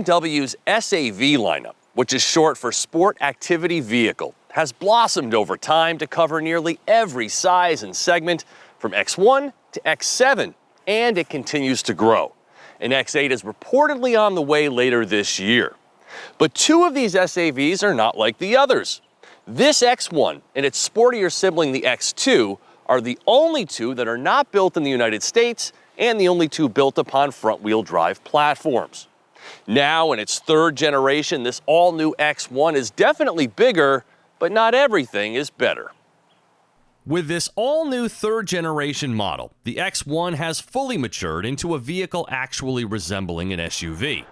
BMW's SAV lineup, which is short for Sport Activity Vehicle, has blossomed over time to cover nearly every size and segment from X1 to X7, and it continues to grow. An X8 is reportedly on the way later this year. But two of these SAVs are not like the others. This X1 and its sportier sibling, the X2, are the only two that are not built in the United States and the only two built upon front-wheel drive platforms. Now, in its third generation, this all-new X1 is definitely bigger, but not everything is better. With this all-new third-generation model, the X1 has fully matured into a vehicle actually resembling an SUV.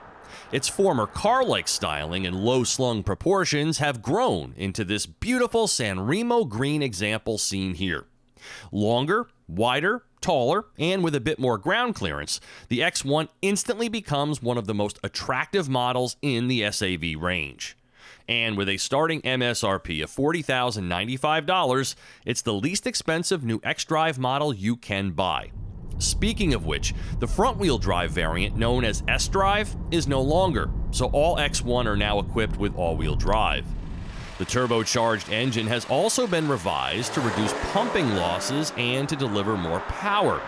Its former car-like styling and low-slung proportions have grown into this beautiful San Remo green example seen here. Longer, wider, taller, and with a bit more ground clearance, the X1 instantly becomes one of the most attractive models in the SAV range. And with a starting MSRP of $40,095, it's the least expensive new xDrive model you can buy. Speaking of which, the front-wheel drive variant known as S-Drive is no longer, so all X1 are now equipped with all-wheel drive. The turbocharged engine has also been revised to reduce pumping losses and to deliver more power.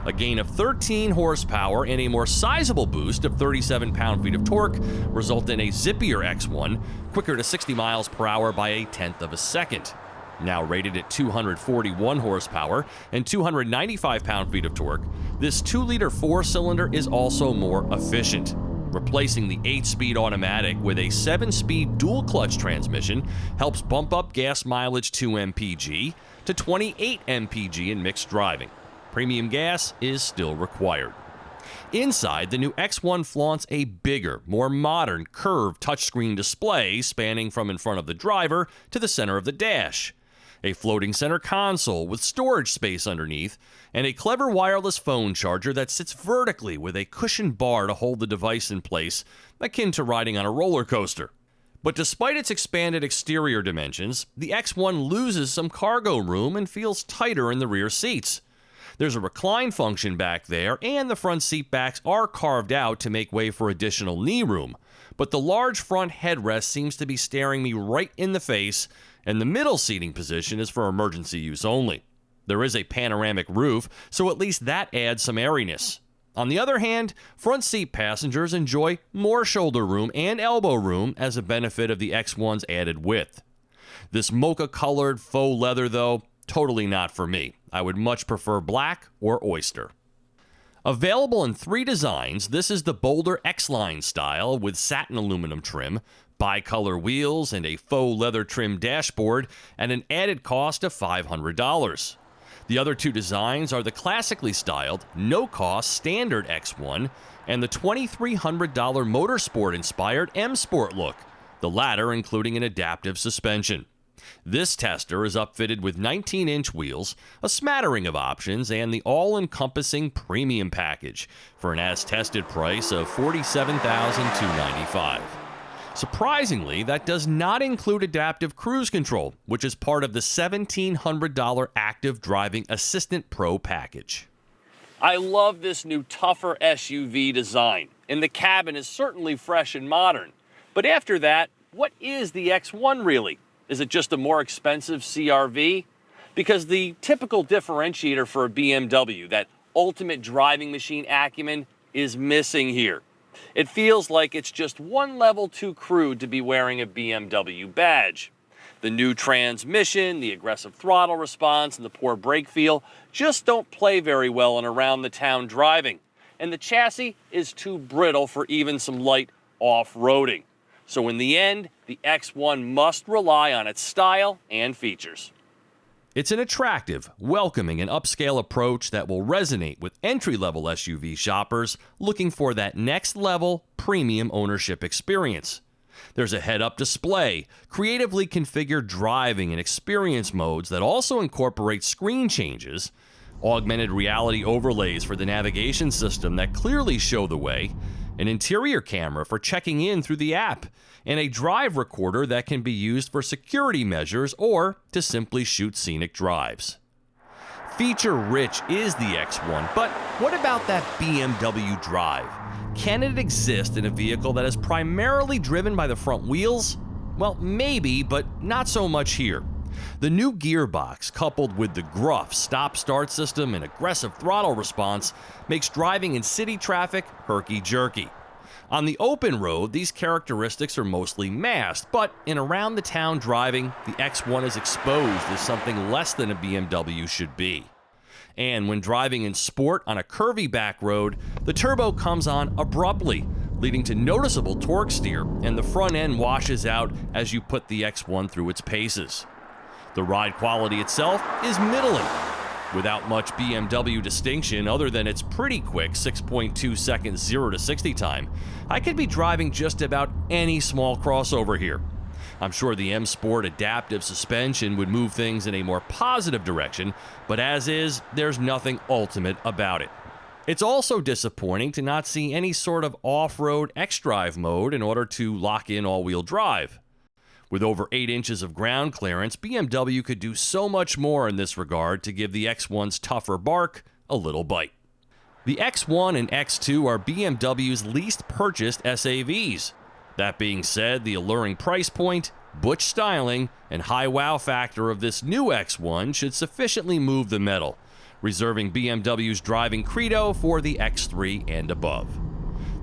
A gain of 13 horsepower and a more sizable boost of 37 pound-feet of torque result in a zippier X1, quicker to 60 miles per hour by a tenth of a second. Now rated at 241 horsepower and 295 pound-feet of torque, this 2-liter 4-cylinder is also more efficient. Replacing the 8-speed automatic with a 7-speed dual-clutch transmission helps bump up gas mileage 2 mpg to 28 mpg in mixed driving. Premium gas is still required. Inside, the new X1 flaunts a bigger, more modern, curved touchscreen display spanning from in front of the driver to the center of the dash. A floating center console with storage space underneath, and a clever wireless phone charger that sits vertically with a cushioned bar to hold the device in place, akin to riding on a roller coaster. But despite its expanded exterior dimensions, the X1 loses some cargo room and feels tighter in the rear seats. There's a recline function back there, and the front seat backs are carved out to make way for additional knee room. But the large front headrest seems to be staring me right in the face, and the middle seating position is for emergency use only. There is a panoramic roof, so at least that adds some airiness. On the other hand, front seat passengers enjoy more shoulder room and elbow room as a benefit of the X1's added width. This mocha-colored faux leather, though, totally not for me. I would much prefer black or oyster. Available in 3 designs, this is the Boulder X-Line style with satin aluminum trim, bicolor wheels, and a faux leather trim dashboard at an added cost of $500. The other 2 designs are the classically styled, no-cost standard X1 and the $2,300 motorsport-inspired M Sport look, the latter including an adaptive suspension. This tester is upfitted with 19-inch wheels, a smattering of options, and the all-encompassing premium package for an as-tested price of $47,295. Surprisingly, that does not include adaptive cruise control, which is part of the $1,700 Active Driving Assistant Pro package. I love this new tougher SUV design, and the cabin is certainly fresh and modern. But after that, what is the X1 really? Is it just a more expensive CR-V? Because the typical differentiator for a BMW, that ultimate driving machine acumen, is missing here. It feels like it's just one level too crude to be wearing a BMW badge. The new transmission, the aggressive throttle response, and the poor brake feel just don't play very well in around-the-town driving. And the chassis is too brittle for even some light off-roading. So in the end, the X1 must rely on its style and features. It's an attractive, welcoming, and upscale approach that will resonate with entry-level SUV shoppers looking for that next-level premium ownership experience. There's a head-up display, creatively configured driving and experience modes that also incorporate screen changes, augmented reality overlays for the navigation system that clearly show the way, an interior camera for checking in through the app, and a drive recorder that can be used for security measures or to simply shoot scenic drives. Feature-rich is the X1, but what about that BMW drive? Can it exist in a vehicle that is primarily driven by the front wheels? Well, maybe, but not so much here. The new gearbox, coupled with the gruff stop-start system and aggressive throttle response, makes driving in city traffic herky-jerky. On the open road, these characteristics are mostly masked, but in around-the-town driving, the X1 is exposed as something less than a BMW should be. And when driving in sport on a curvy back road, the turbo comes on abruptly, leading to noticeable torque steer, and the front end washes out as you put the X1 through its paces. The ride quality itself is middling, without much BMW distinction other than its pretty quick 6.2 seconds 0 to 60 time. I could be driving just about any small crossover here. I'm sure the M Sport adaptive suspension would move things in a more positive direction, but as is, there's nothing ultimate about it. It's also disappointing to not see any sort of off-road X-Drive mode in order to lock in all-wheel drive. With over 8 inches of ground clearance, BMW could do so much more in this regard to give the X1's tougher bark a little bite. The X1 and X2 are BMW's least purchased SAVs. That being said, the alluring price point, butch styling, and high wow factor of this new X1 should sufficiently move the metal, reserving BMW's driving credo for the X3 and above.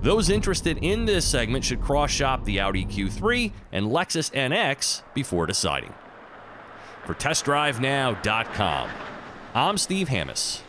Those interested in this segment should cross-shop the Audi Q3 and Lexus NX before deciding. For TestDriveNow.com, I'm Steve Hammes.